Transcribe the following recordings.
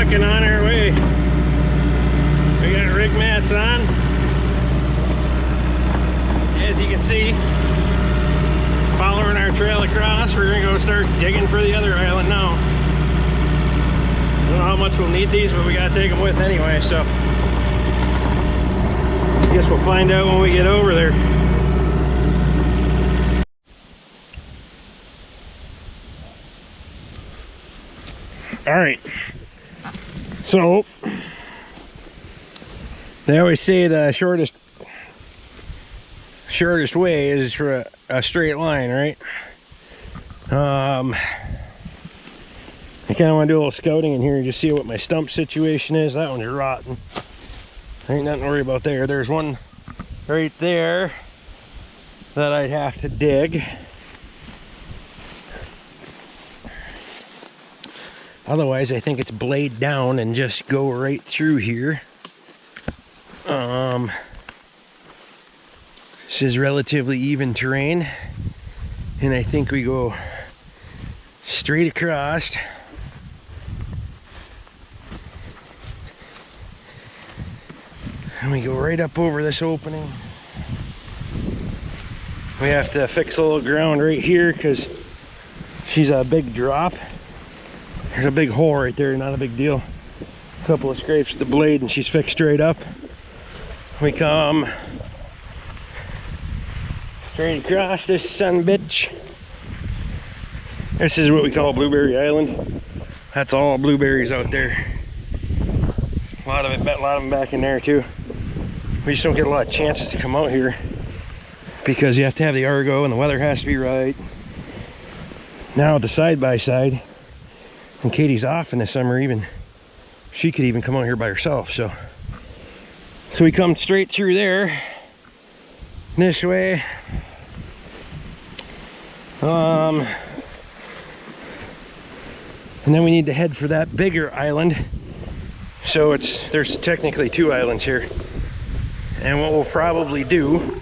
fucking on our way. We got rig mats on. As you can see, following our trail across, we're gonna go start digging for the other island now. Don't know how much we'll need these, but we gotta take them with anyway, so I guess we'll find out when we get over there. All right, so they always say the shortest way is for a straight line, right? I kind of want to do a little scouting in here and just see what my stump situation is. That one's rotten. Ain't nothing to worry about there. There's one right there that I'd have to dig. Otherwise, I think it's blade down and just go right through here. This is relatively even terrain, and I think we go straight across. And we go right up over this opening. We have to fix a little ground right here because she's a big drop. There's a big hole right there, not a big deal. A couple of scrapes with the blade and she's fixed straight up. We come straight across this son-bitch. This is what we call Blueberry Island. That's all blueberries out there. A lot of them back in there too. We just don't get a lot of chances to come out here because you have to have the Argo and the weather has to be right. Now the side-by-side, and Katie's off in the summer, even she could even come out here by herself. So we come straight through there this way. And then we need to head for that bigger island. So there's technically two islands here. And what we'll probably do,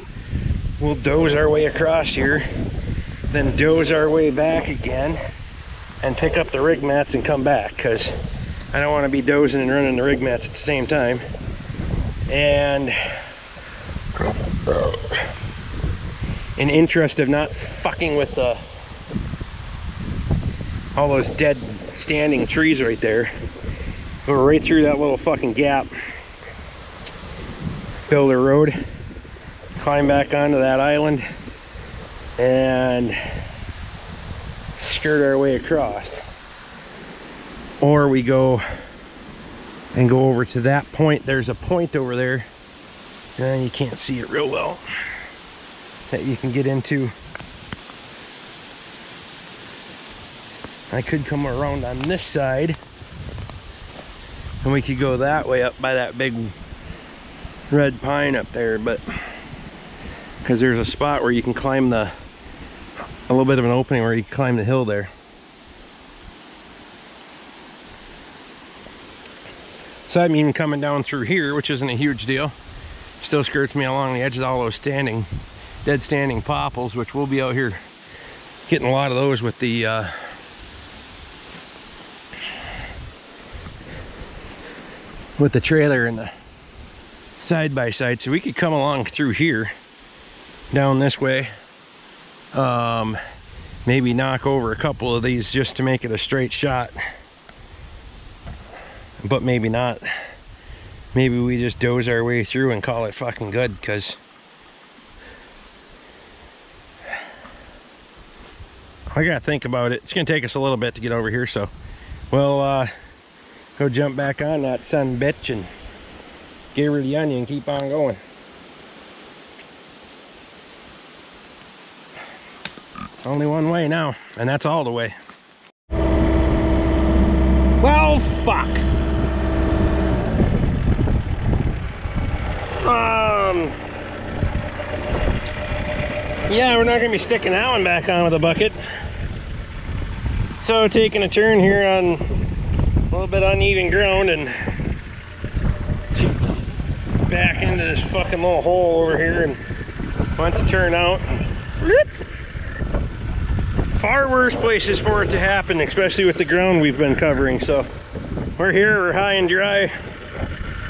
we'll doze our way across here, then doze our way back again, and pick up the rig mats and come back, because I don't want to be dozing and running the rig mats at the same time. And in interest of not fucking with all those dead standing trees right there, go right through that little fucking gap, build a road, climb back onto that island, and skirt our way across. Or we go over to that point. There's a point over there, and you can't see it real well, that you can get into. I could come around on this side and we could go that way up by that big red pine up there, but because there's a spot where you can climb a little bit of an opening where you can climb the hill there. So I'm even coming down through here, which isn't a huge deal. Still skirts me along the edge of all those dead standing popples, which we'll be out here getting a lot of those with the trailer and the side-by-side. So we could come along through here, down this way, maybe knock over a couple of these just to make it a straight shot, but maybe not. Maybe we just doze our way through and call it fucking good, because I gotta think about it. It's gonna take us a little bit to get over here, so we'll go jump back on that son bitch and get rid of the onion and keep on going. Only one way now, and that's all the way. Well, fuck. Yeah, we're not gonna be sticking that one back on with a bucket. So taking a turn here on a little bit uneven ground and back into this fucking little hole over here, and went to turn out. Far worse places for it to happen, especially with the ground we've been covering. So we're here, we're high and dry.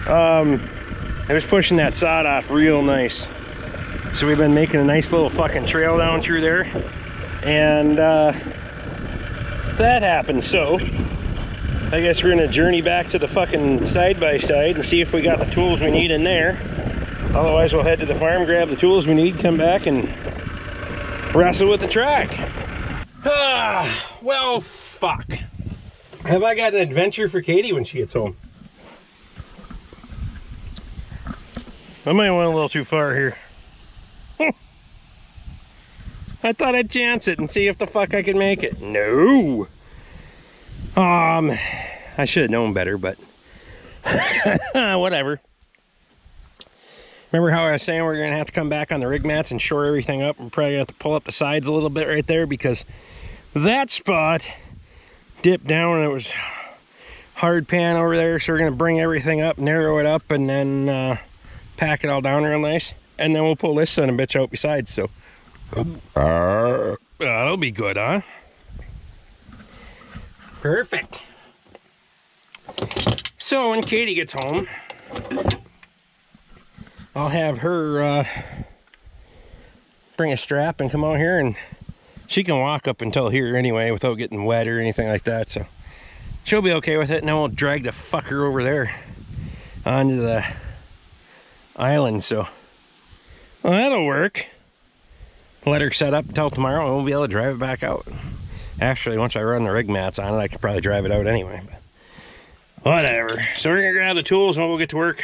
I was pushing that sod off real nice. So we've been making a nice little fucking trail down through there. And that happened, so I guess we're gonna journey back to the fucking side-by-side and see if we got the tools we need in there. Otherwise we'll head to the farm, grab the tools we need, come back and wrestle with the track. Well, fuck. Have I got an adventure for Katie when she gets home? I might went a little too far here. I thought I'd chance it and see if the fuck I could make it. No. I should have known better, but whatever. Remember how I was saying we're gonna have to come back on the rig mats and shore everything up? We're probably gonna have to pull up the sides a little bit right there because that spot dipped down and it was hard pan over there. So we're gonna bring everything up, narrow it up, and then pack it all down real nice. And then we'll pull this son of a bitch out besides, so. That'll be good, huh? Perfect. So when Katie gets home, I'll have her bring a strap and come out here, and she can walk up until here anyway without getting wet or anything like that, so she'll be okay with it. And then we'll drag the fucker over there onto the island, so well, that'll work. Let her set up until tomorrow and we'll be able to drive it back out. Actually, once I run the rig mats on it, I could probably drive it out anyway, but whatever. So we're gonna grab the tools and we'll get to work.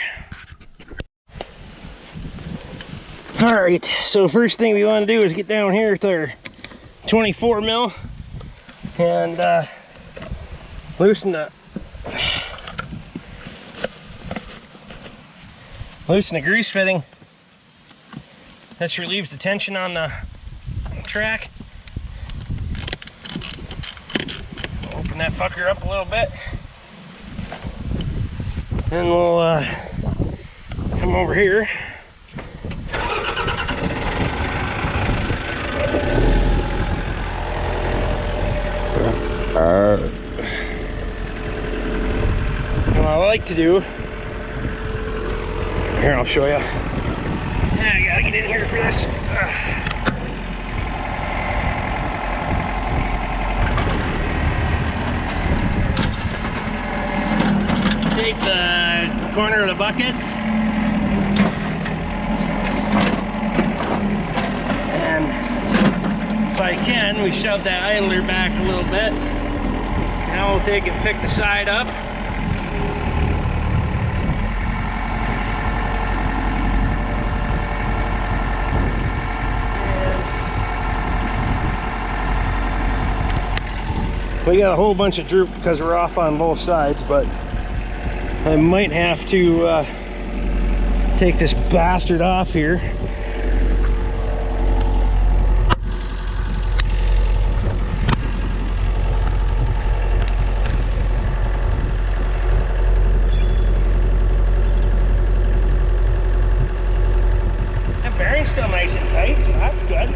All right, so first thing we want to do is get down here with our 24 mil and loosen the grease fitting. This relieves the tension on the track. Open that fucker up a little bit. Then we'll come over here. And what I like to do, here I'll show you. I gotta get in here for this. Take the corner of the bucket and if I can, we shove that idler back a little bit. Now we'll take and pick the side up. We got a whole bunch of droop because we're off on both sides, but I might have to take this bastard off here. That bearing's still nice and tight, so that's good.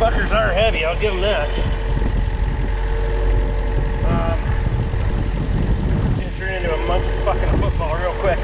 Fuckers are heavy, I'll give them that. It's gonna turn into a monkey fucking football real quick.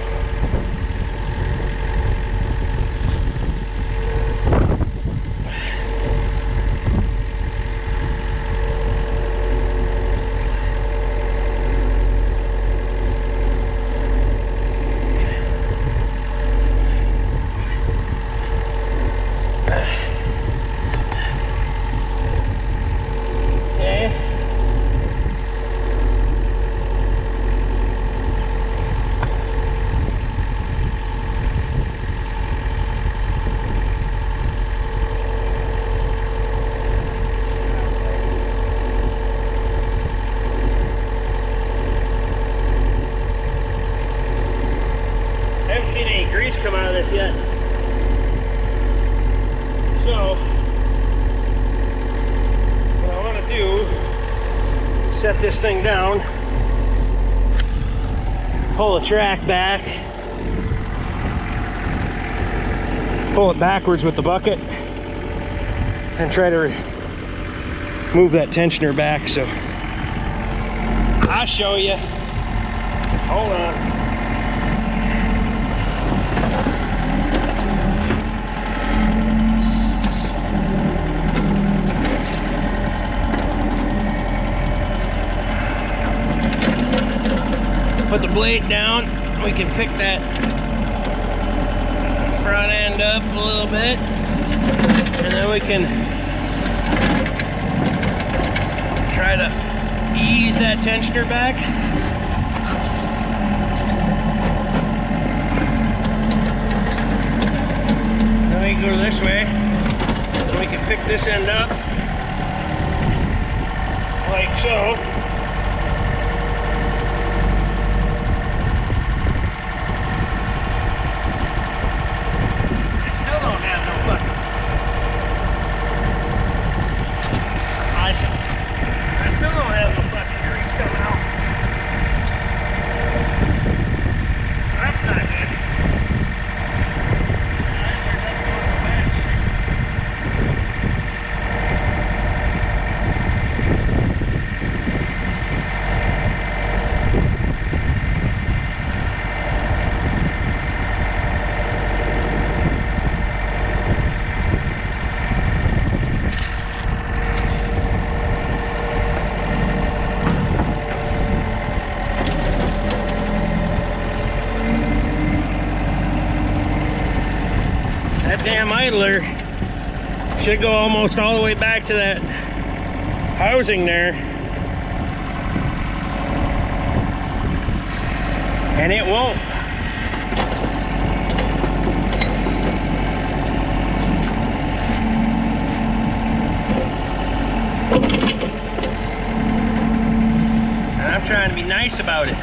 shut this thing down, pull the track back, pull it backwards with the bucket, and try to move that tensioner back. So I'll show you. Hold on. Put the blade down, we can pick that front end up a little bit, and then we can try to ease that tensioner back. Then we can go this way, and we can pick this end up, like so. Damn idler should go almost all the way back to that housing there, and it won't. And I'm trying to be nice about it.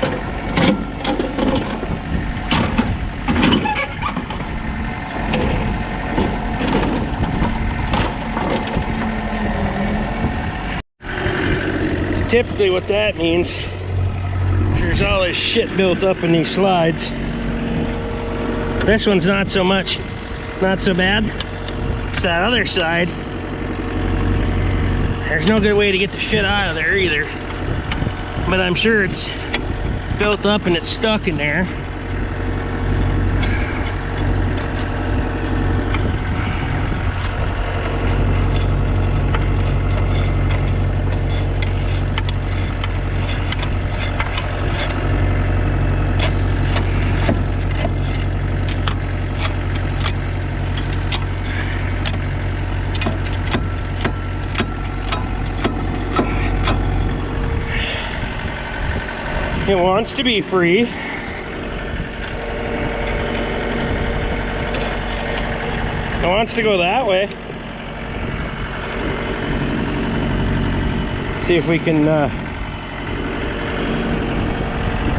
Typically what that means, there's all this shit built up in these slides. This one's not so much, not so bad. It's that other side. There's no good way to get the shit out of there either. But I'm sure it's built up and it's stuck in there. It wants to be free. It wants to go that way. See if we can,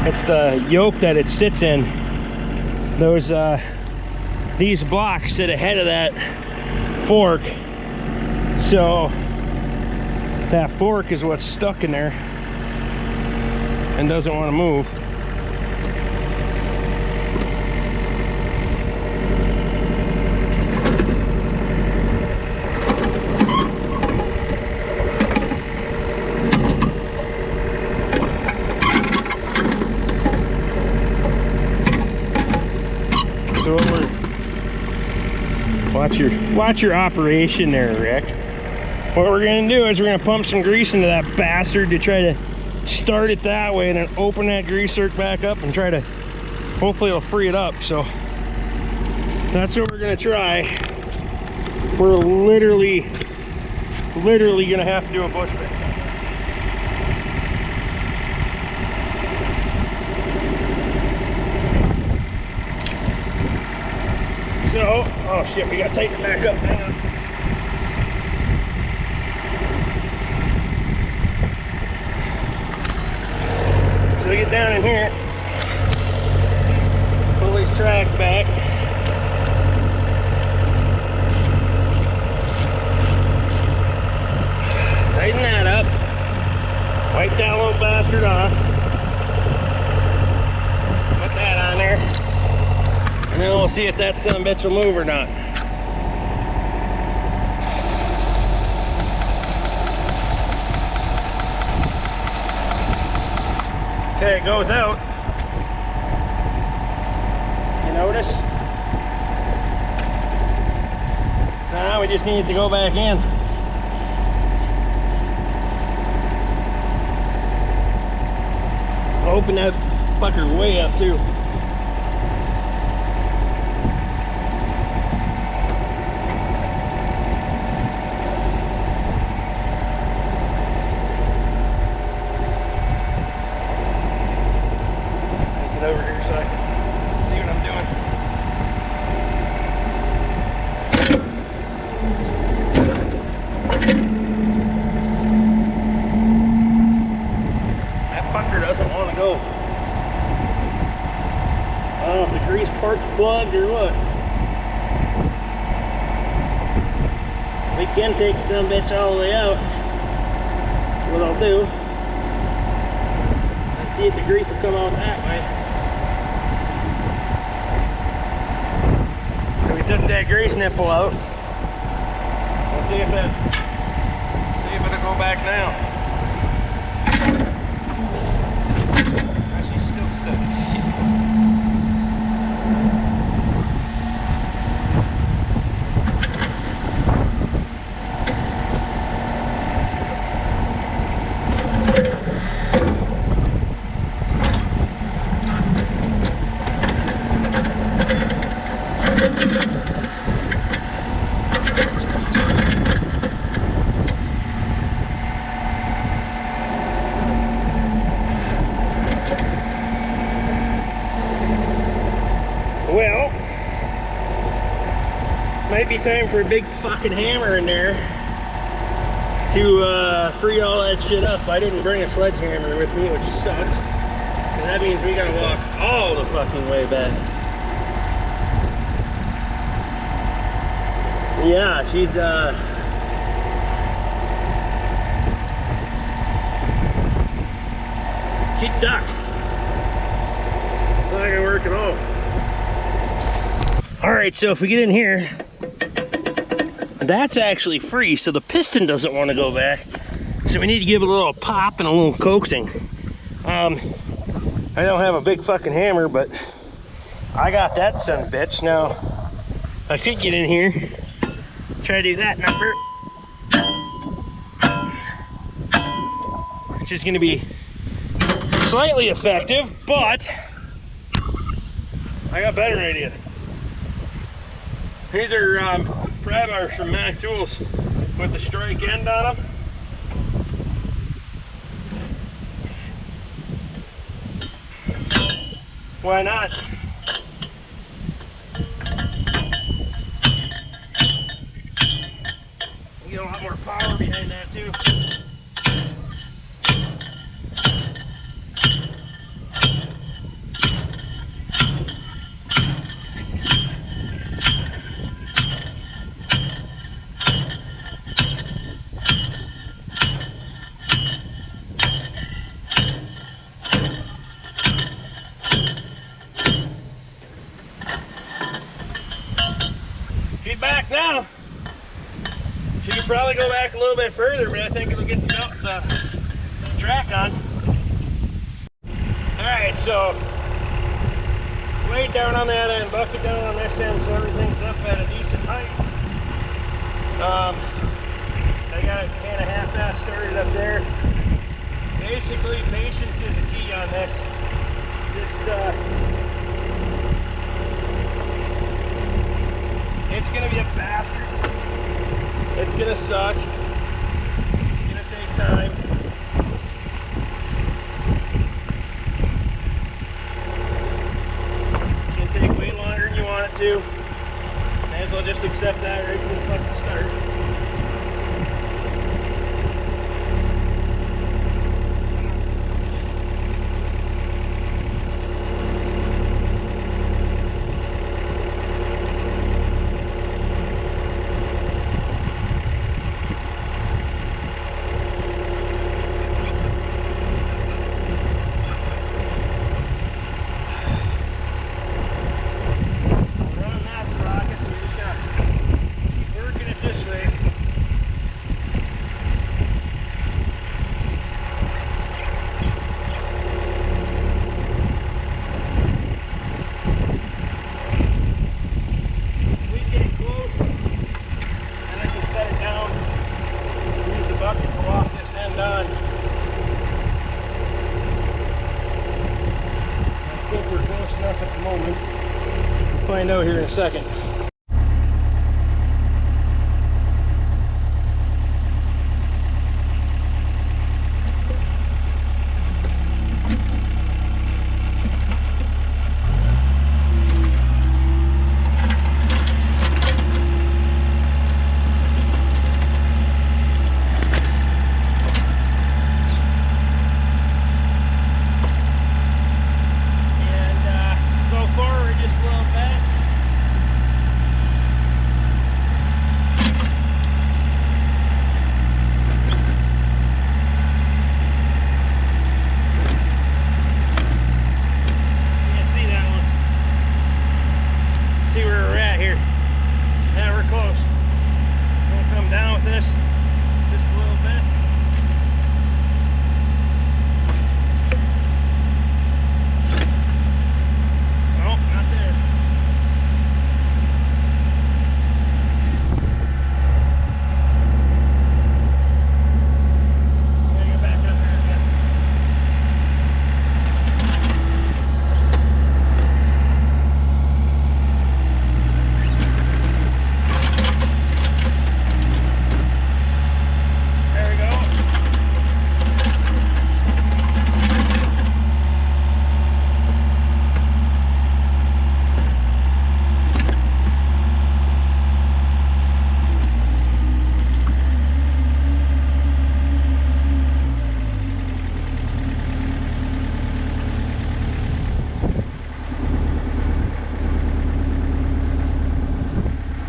it's the yoke that it sits in. Those, these blocks sit ahead of that fork. So that fork is what's stuck in there and doesn't want to move. So watch your operation there, Rick. What we're gonna do is we're gonna pump some grease into that bastard to try to start it that way, and then open that grease zerk back up and try to, hopefully it'll free it up. So that's what we're gonna try. We're literally gonna have to do a bush bit. So, oh shit, we gotta tighten it back up. Hang on. So we get down in here, pull this track back. Tighten that up. Wipe that little bastard off. Put that on there. And then we'll see if that son of a bitch will move or not. Okay, it goes out. You notice? So now we just need to go back in. Open that fucker way up too. Get over here so I can see what I'm doing. That fucker doesn't want to go. I don't know if the grease part's plugged or what. We can take some bitch all the way out. That's what I'll do. Let's see if the grease will come out that way. So we took that grease nipple out. We'll see if it'll go back now. She's still stuck. Well, might be time for a big fucking hammer in there to free all that shit up. I didn't bring a sledgehammer with me, which sucks, because that means we gotta walk all the fucking way back. Yeah, she's duck. It's not gonna work at all. All right, so if we get in here, that's actually free, so the piston doesn't want to go back. So we need to give it a little pop and a little coaxing. I don't have a big fucking hammer, but I got that son of a bitch. Now, I could get in here, try to do that number, which is going to be slightly effective, but I got a better idea. These are pry bars from Mac Tools with the strike end on them. Why not? You get a lot more power behind that too. She's back now. She could probably go back a little bit further, but I think it'll get the track on. Alright, so weight down on that end, bucket down on this end, so everything's up at a decent height. I got it kind of half-assed started up there. Basically, patience is the key on this. It's gonna be a bastard. It's gonna suck. It's gonna take time. It's gonna take way longer than you want it to. May as well just accept that right from the fucking start. find out here in a second.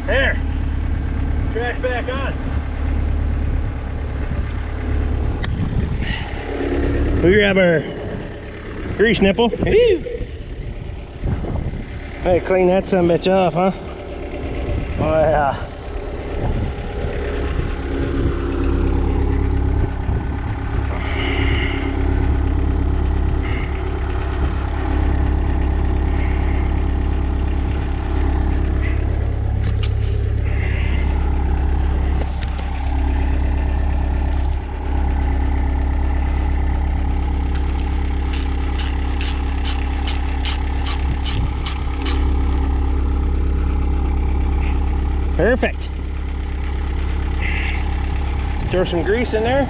There, track back on. We grab our grease nipple. Hey, clean that sumbitch off, huh? Oh yeah. Perfect. Throw some grease in there.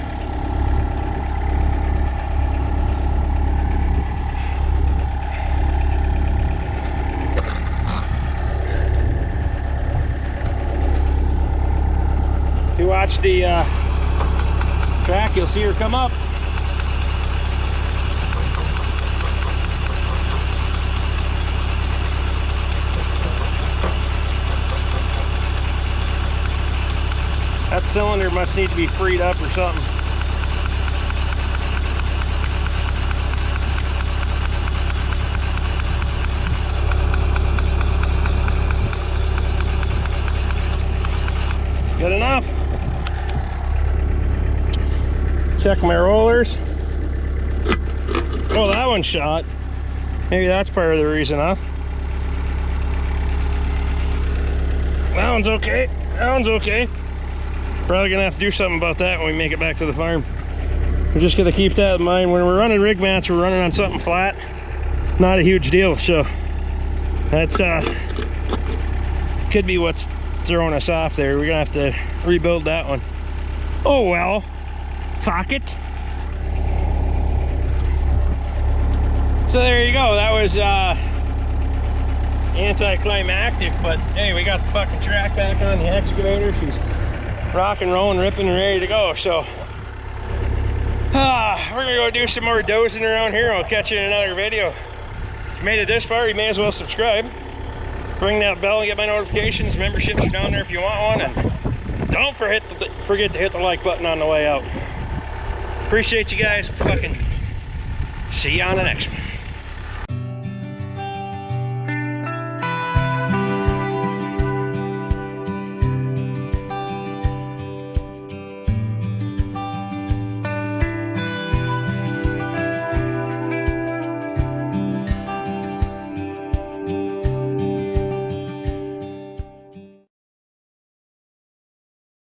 If you watch the track, you'll see her come up. That cylinder must need to be freed up or something. Good enough. Check my rollers. Oh, that one's shot. Maybe that's part of the reason, huh? That one's okay. That one's okay. Probably gonna have to do something about that when we make it back to the farm. We're just gonna keep that in mind. When we're running rig mats, we're running on something flat. Not a huge deal, so that's could be what's throwing us off there. We're gonna have to rebuild that one. Oh well, fuck it. So there you go. That was anticlimactic, but hey, we got the fucking track back on the excavator. She's rock and rolling, ripping, and ready to go. So we're gonna go do some more dozing around here. I'll catch you in another video. If you made it this far, you may as well subscribe. Ring that bell and get my notifications. Memberships are down there if you want one, and don't forget to hit the like button on the way out. Appreciate you guys. Fucking see you on the next one.